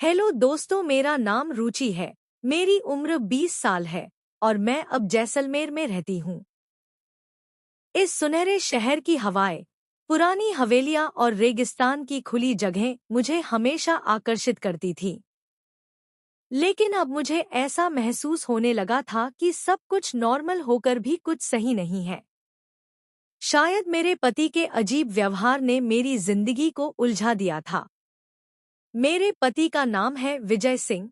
Hello दोस्तों, मेरा नाम रुचि है। मेरी उम्र 20 साल है और मैं अब जैसलमेर में रहती हूँ। इस सुनहरे शहर की हवाएं, पुरानी हवेलियां और रेगिस्तान की खुली जगहें मुझे हमेशा आकर्षित करती थीं। लेकिन अब मुझे ऐसा महसूस होने लगा था कि सब कुछ नॉर्मल होकर भी कुछ सही नहीं है। शायद मेरे पति के अजीब व्यवहार ने मेरी जिंदगी को उलझा दिया था। मेरे पति का नाम है विजय सिंह।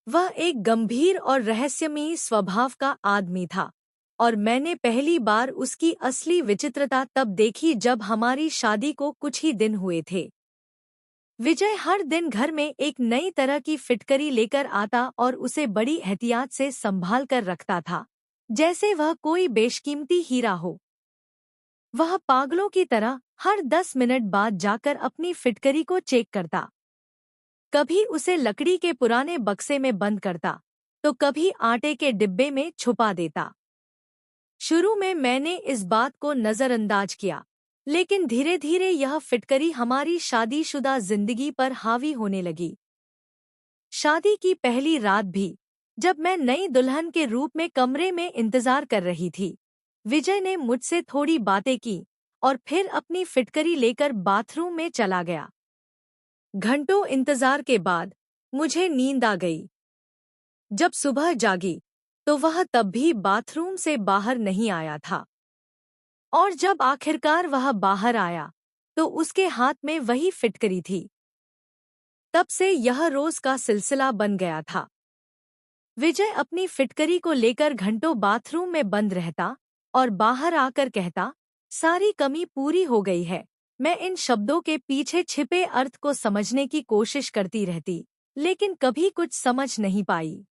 वह एक गंभीर और रहस्यमयी स्वभाव का आदमी था और मैंने पहली बार उसकी असली विचित्रता तब देखी जब हमारी शादी को कुछ ही दिन हुए थे। विजय हर दिन घर में एक नई तरह की फिटकरी लेकर आता और उसे बड़ी एहतियात से संभाल कर रखता था, जैसे वह कोई बेशकीमती हीरा हो। वह पागलों की तरह हर 10 मिनट बाद जाकर अपनी फिटकरी को चेक करता। कभी उसे लकड़ी के पुराने बक्से में बंद करता, तो कभी आटे के डिब्बे में छुपा देता। शुरू में मैंने इस बात को नजरअंदाज किया, लेकिन धीरे धीरे यह फिटकरी हमारी शादीशुदा जिंदगी पर हावी होने लगी। शादी की पहली रात भी, जब मैं नई दुल्हन के रूप में कमरे में इंतजार कर रही थी, विजय ने मुझसे थोड़ी बातें की और फिर अपनी फिटकरी लेकर बाथरूम में चला गया। घंटों इंतजार के बाद मुझे नींद आ गई। जब सुबह जागी तो वह तब भी बाथरूम से बाहर नहीं आया था, और जब आखिरकार वह बाहर आया तो उसके हाथ में वही फिटकरी थी। तब से यह रोज का सिलसिला बन गया था। विजय अपनी फिटकरी को लेकर घंटों बाथरूम में बंद रहता और बाहर आकर कहता, सारी कमी पूरी हो गई है। मैं इन शब्दों के पीछे छिपे अर्थ को समझने की कोशिश करती रहती, लेकिन कभी कुछ समझ नहीं पाई।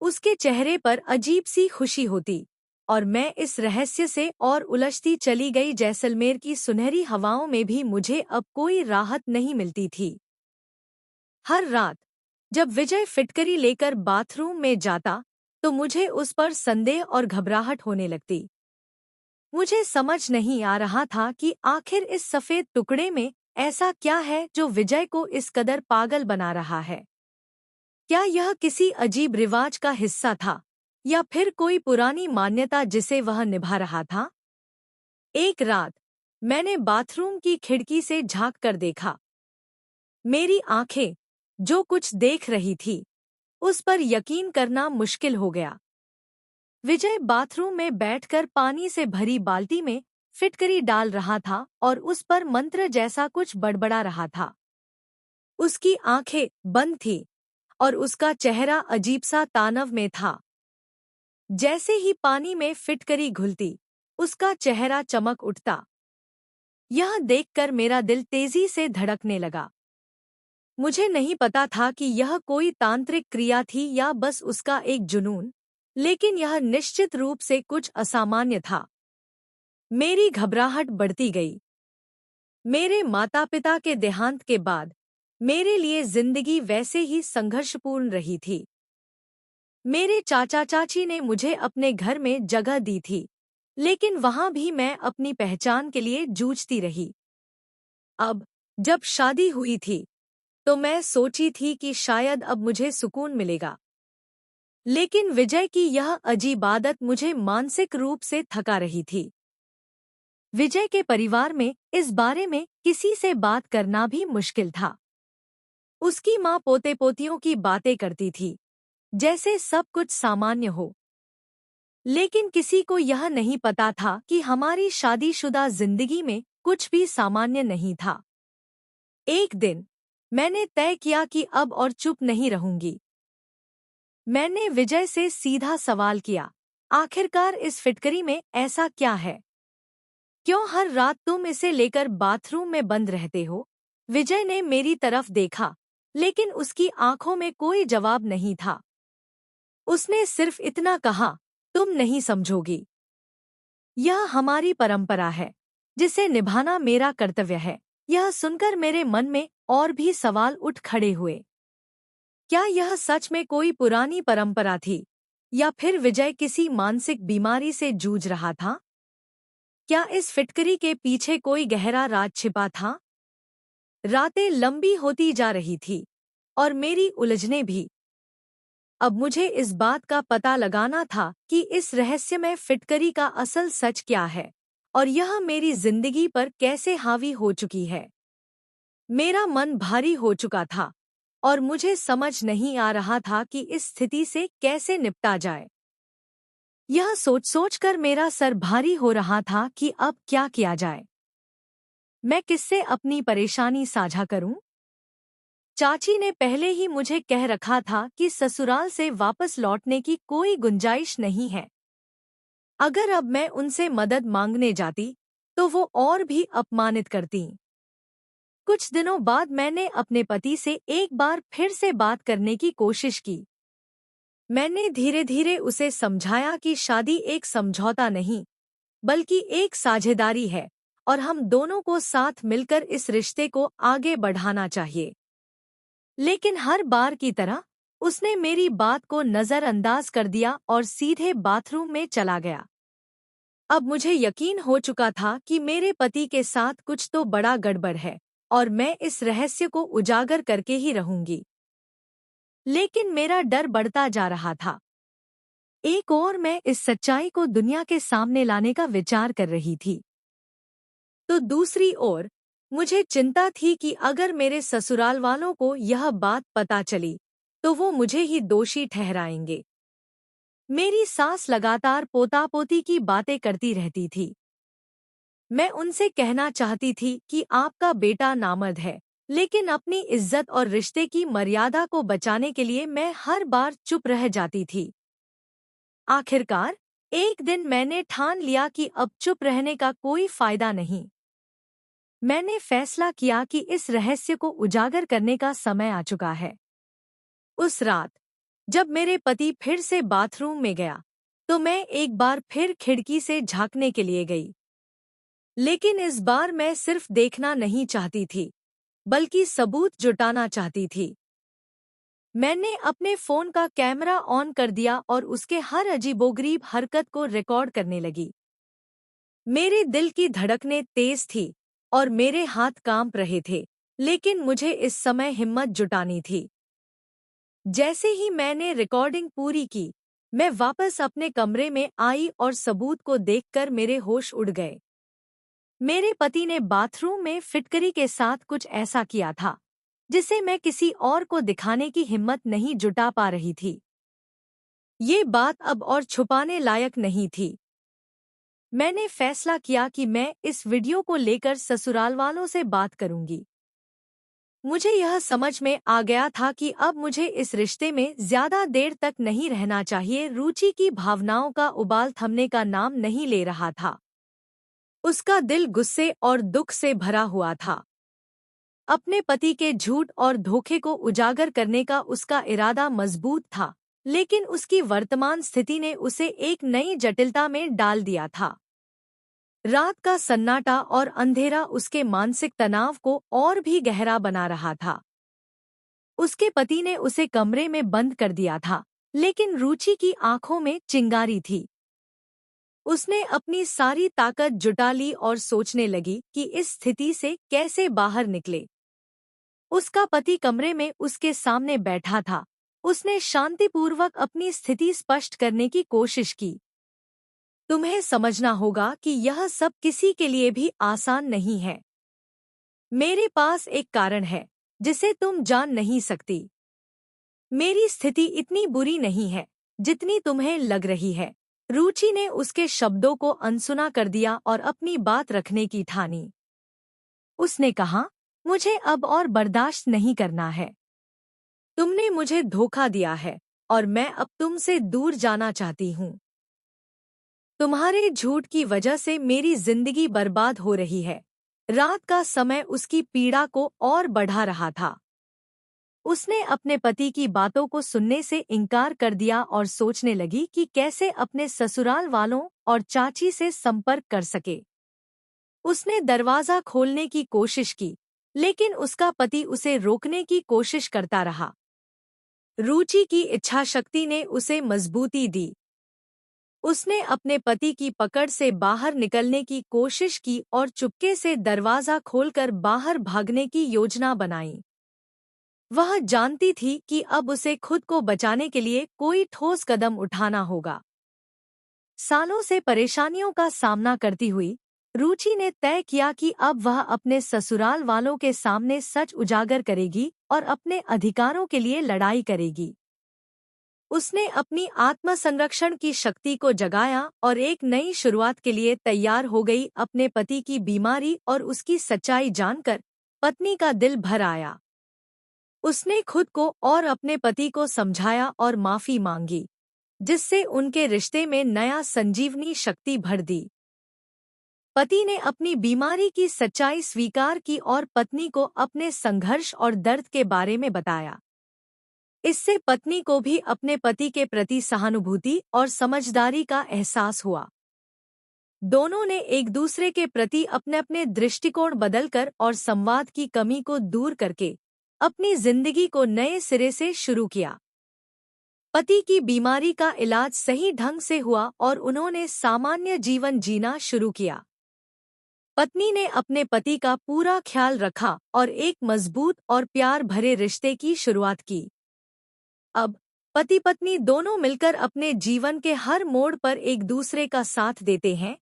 उसके चेहरे पर अजीब सी खुशी होती और मैं इस रहस्य से और उलझती चली गई। जैसलमेर की सुनहरी हवाओं में भी मुझे अब कोई राहत नहीं मिलती थी। हर रात जब विजय फिटकरी लेकर बाथरूम में जाता तो मुझे उस पर संदेह और घबराहट होने लगती। मुझे समझ नहीं आ रहा था कि आखिर इस सफेद टुकड़े में ऐसा क्या है जो विजय को इस कदर पागल बना रहा है। क्या यह किसी अजीब रिवाज का हिस्सा था या फिर कोई पुरानी मान्यता जिसे वह निभा रहा था? एक रात मैंने बाथरूम की खिड़की से झांक कर देखा। मेरी आंखें जो कुछ देख रही थी उस पर यकीन करना मुश्किल हो गया। विजय बाथरूम में बैठकर पानी से भरी बाल्टी में फिटकरी डाल रहा था और उस पर मंत्र जैसा कुछ बड़बड़ा रहा था। उसकी आंखें बंद थीं और उसका चेहरा अजीब सा तानव में था। जैसे ही पानी में फिटकरी घुलती, उसका चेहरा चमक उठता। यह देखकर मेरा दिल तेजी से धड़कने लगा। मुझे नहीं पता था कि यह कोई तांत्रिक क्रिया थी या बस उसका एक जुनून, लेकिन यह निश्चित रूप से कुछ असामान्य था। मेरी घबराहट बढ़ती गई। मेरे माता-पिता के देहांत के बाद मेरे लिए जिंदगी वैसे ही संघर्षपूर्ण रही थी। मेरे चाचा चाची ने मुझे अपने घर में जगह दी थी, लेकिन वहां भी मैं अपनी पहचान के लिए जूझती रही। अब जब शादी हुई थी तो मैं सोची थी कि शायद अब मुझे सुकून मिलेगा, लेकिन विजय की यह अजीब आदत मुझे मानसिक रूप से थका रही थी। विजय के परिवार में इस बारे में किसी से बात करना भी मुश्किल था। उसकी माँ पोते पोतियों की बातें करती थी, जैसे सब कुछ सामान्य हो, लेकिन किसी को यह नहीं पता था कि हमारी शादीशुदा जिंदगी में कुछ भी सामान्य नहीं था। एक दिन मैंने तय किया कि अब और चुप नहीं रहूंगी। मैंने विजय से सीधा सवाल किया, आखिरकार इस फिटकरी में ऐसा क्या है? क्यों हर रात तुम इसे लेकर बाथरूम में बंद रहते हो? विजय ने मेरी तरफ देखा, लेकिन उसकी आंखों में कोई जवाब नहीं था। उसने सिर्फ इतना कहा, तुम नहीं समझोगी। यह हमारी परंपरा है, जिसे निभाना मेरा कर्तव्य है। यह सुनकर मेरे मन में और भी सवाल उठ खड़े हुए। क्या यह सच में कोई पुरानी परंपरा थी या फिर विजय किसी मानसिक बीमारी से जूझ रहा था? क्या इस फिटकरी के पीछे कोई गहरा राज छिपा था? रातें लंबी होती जा रही थी और मेरी उलझने भी। अब मुझे इस बात का पता लगाना था कि इस रहस्यमय फिटकरी का असल सच क्या है और यह मेरी जिंदगी पर कैसे हावी हो चुकी है। मेरा मन भारी हो चुका था और मुझे समझ नहीं आ रहा था कि इस स्थिति से कैसे निपटा जाए। यह सोच सोच कर मेरा सर भारी हो रहा था कि अब क्या किया जाए। मैं किससे अपनी परेशानी साझा करूं? चाची ने पहले ही मुझे कह रखा था कि ससुराल से वापस लौटने की कोई गुंजाइश नहीं है। अगर अब मैं उनसे मदद मांगने जाती तो वो और भी अपमानित करती। कुछ दिनों बाद मैंने अपने पति से एक बार फिर से बात करने की कोशिश की। मैंने धीरे धीरे उसे समझाया कि शादी एक समझौता नहीं बल्कि एक साझेदारी है और हम दोनों को साथ मिलकर इस रिश्ते को आगे बढ़ाना चाहिए। लेकिन हर बार की तरह उसने मेरी बात को नजरअंदाज कर दिया और सीधे बाथरूम में चला गया। अब मुझे यकीन हो चुका था कि मेरे पति के साथ कुछ तो बड़ा गड़बड़ है और मैं इस रहस्य को उजागर करके ही रहूंगी। लेकिन मेरा डर बढ़ता जा रहा था। एक ओर मैं इस सच्चाई को दुनिया के सामने लाने का विचार कर रही थी, तो दूसरी ओर मुझे चिंता थी कि अगर मेरे ससुराल वालों को यह बात पता चली तो वो मुझे ही दोषी ठहराएंगे। मेरी सास लगातार पोता पोती की बातें करती रहती थी। मैं उनसे कहना चाहती थी कि आपका बेटा नामर्द है, लेकिन अपनी इज्जत और रिश्ते की मर्यादा को बचाने के लिए मैं हर बार चुप रह जाती थी। आखिरकार एक दिन मैंने ठान लिया कि अब चुप रहने का कोई फायदा नहीं। मैंने फैसला किया कि इस रहस्य को उजागर करने का समय आ चुका है। उस रात जब मेरे पति फिर से बाथरूम में गया तो मैं एक बार फिर खिड़की से झांकने के लिए गई। लेकिन इस बार मैं सिर्फ देखना नहीं चाहती थी बल्कि सबूत जुटाना चाहती थी। मैंने अपने फोन का कैमरा ऑन कर दिया और उसके हर अजीबोगरीब हरकत को रिकॉर्ड करने लगी। मेरे दिल की धड़कनें तेज थी और मेरे हाथ कांप रहे थे, लेकिन मुझे इस समय हिम्मत जुटानी थी। जैसे ही मैंने रिकॉर्डिंग पूरी की, मैं वापस अपने कमरे में आई और सबूत को देखकर मेरे होश उड़ गए। मेरे पति ने बाथरूम में फिटकरी के साथ कुछ ऐसा किया था जिसे मैं किसी और को दिखाने की हिम्मत नहीं जुटा पा रही थी। ये बात अब और छुपाने लायक नहीं थी। मैंने फैसला किया कि मैं इस वीडियो को लेकर ससुराल वालों से बात करूंगी। मुझे यह समझ में आ गया था कि अब मुझे इस रिश्ते में ज्यादा देर तक नहीं रहना चाहिए। रुचि की भावनाओं का उबाल थमने का नाम नहीं ले रहा था। उसका दिल गुस्से और दुख से भरा हुआ था। अपने पति के झूठ और धोखे को उजागर करने का उसका इरादा मजबूत था, लेकिन उसकी वर्तमान स्थिति ने उसे एक नई जटिलता में डाल दिया था। रात का सन्नाटा और अंधेरा उसके मानसिक तनाव को और भी गहरा बना रहा था। उसके पति ने उसे कमरे में बंद कर दिया था, लेकिन रुचि की आंखों में चिंगारी थी। उसने अपनी सारी ताकत जुटा ली और सोचने लगी कि इस स्थिति से कैसे बाहर निकले। उसका पति कमरे में उसके सामने बैठा था। उसने शांतिपूर्वक अपनी स्थिति स्पष्ट करने की कोशिश की। तुम्हें समझना होगा कि यह सब किसी के लिए भी आसान नहीं है। मेरे पास एक कारण है जिसे तुम जान नहीं सकती। मेरी स्थिति इतनी बुरी नहीं है जितनी तुम्हें लग रही है। रुचि ने उसके शब्दों को अनसुना कर दिया और अपनी बात रखने की ठानी। उसने कहा, मुझे अब और बर्दाश्त नहीं करना है। तुमने मुझे धोखा दिया है और मैं अब तुमसे दूर जाना चाहती हूँ। तुम्हारे झूठ की वजह से मेरी जिंदगी बर्बाद हो रही है। रात का समय उसकी पीड़ा को और बढ़ा रहा था। उसने अपने पति की बातों को सुनने से इनकार कर दिया और सोचने लगी कि कैसे अपने ससुराल वालों और चाची से संपर्क कर सके। उसने दरवाजा खोलने की कोशिश की, लेकिन उसका पति उसे रोकने की कोशिश करता रहा। रुचि की इच्छाशक्ति ने उसे मजबूती दी। उसने अपने पति की पकड़ से बाहर निकलने की कोशिश की और चुपके से दरवाजा खोलकर बाहर भागने की योजना बनाई। वह जानती थी कि अब उसे खुद को बचाने के लिए कोई ठोस कदम उठाना होगा। सालों से परेशानियों का सामना करती हुई रुचि ने तय किया कि अब वह अपने ससुराल वालों के सामने सच उजागर करेगी और अपने अधिकारों के लिए लड़ाई करेगी। उसने अपनी आत्मसंरक्षण की शक्ति को जगाया और एक नई शुरुआत के लिए तैयार हो गई। अपने पति की बीमारी और उसकी सच्चाई जानकर पत्नी का दिल भर आया। उसने खुद को और अपने पति को समझाया और माफी मांगी, जिससे उनके रिश्ते में नया संजीवनी शक्ति भर दी। पति ने अपनी बीमारी की सच्चाई स्वीकार की और पत्नी को अपने संघर्ष और दर्द के बारे में बताया। इससे पत्नी को भी अपने पति के प्रति सहानुभूति और समझदारी का एहसास हुआ। दोनों ने एक दूसरे के प्रति अपने अपने दृष्टिकोण बदलकर और संवाद की कमी को दूर करके अपनी जिंदगी को नए सिरे से शुरू किया। पति की बीमारी का इलाज सही ढंग से हुआ और उन्होंने सामान्य जीवन जीना शुरू किया। पत्नी ने अपने पति का पूरा ख्याल रखा और एक मजबूत और प्यार भरे रिश्ते की शुरुआत की। अब पति पत्नी दोनों मिलकर अपने जीवन के हर मोड़ पर एक दूसरे का साथ देते हैं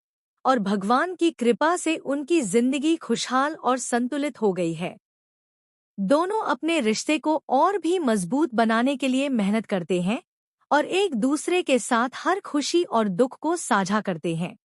और भगवान की कृपा से उनकी जिंदगी खुशहाल और संतुलित हो गई है। दोनों अपने रिश्ते को और भी मजबूत बनाने के लिए मेहनत करते हैं और एक दूसरे के साथ हर खुशी और दुख को साझा करते हैं।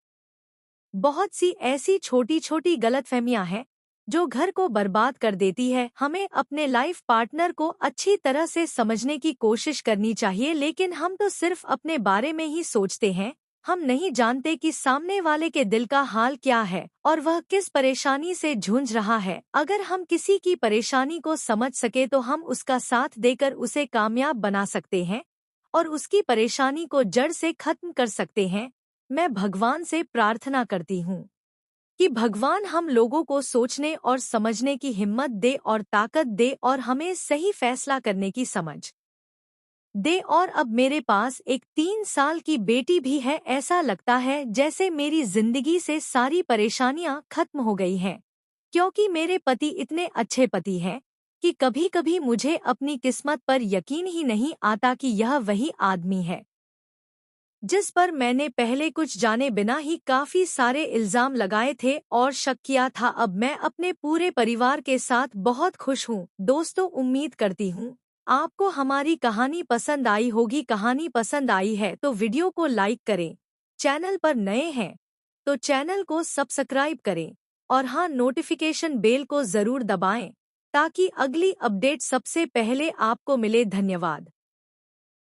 बहुत सी ऐसी छोटी छोटी गलतफहमियां हैं जो घर को बर्बाद कर देती है। हमें अपने लाइफ पार्टनर को अच्छी तरह से समझने की कोशिश करनी चाहिए, लेकिन हम तो सिर्फ अपने बारे में ही सोचते हैं। हम नहीं जानते कि सामने वाले के दिल का हाल क्या है और वह किस परेशानी से जूझ रहा है। अगर हम किसी की परेशानी को समझ सके तो हम उसका साथ देकर उसे कामयाब बना सकते हैं और उसकी परेशानी को जड़ से खत्म कर सकते हैं। मैं भगवान से प्रार्थना करती हूँ कि भगवान हम लोगों को सोचने और समझने की हिम्मत दे और ताकत दे और हमें सही फैसला करने की समझ दे। और अब मेरे पास एक 3 साल की बेटी भी है। ऐसा लगता है जैसे मेरी जिंदगी से सारी परेशानियां खत्म हो गई हैं, क्योंकि मेरे पति इतने अच्छे पति हैं कि कभी-कभी मुझे अपनी किस्मत पर यकीन ही नहीं आता कि यह वही आदमी है जिस पर मैंने पहले कुछ जाने बिना ही काफी सारे इल्जाम लगाए थे और शक किया था। अब मैं अपने पूरे परिवार के साथ बहुत खुश हूँ। दोस्तों, उम्मीद करती हूँ आपको हमारी कहानी पसंद आई होगी। कहानी पसंद आई है तो वीडियो को लाइक करें, चैनल पर नए हैं तो चैनल को सब्सक्राइब करें और हाँ, नोटिफिकेशन बेल को जरूर दबाएं ताकि अगली अपडेट सबसे पहले आपको मिले। धन्यवाद।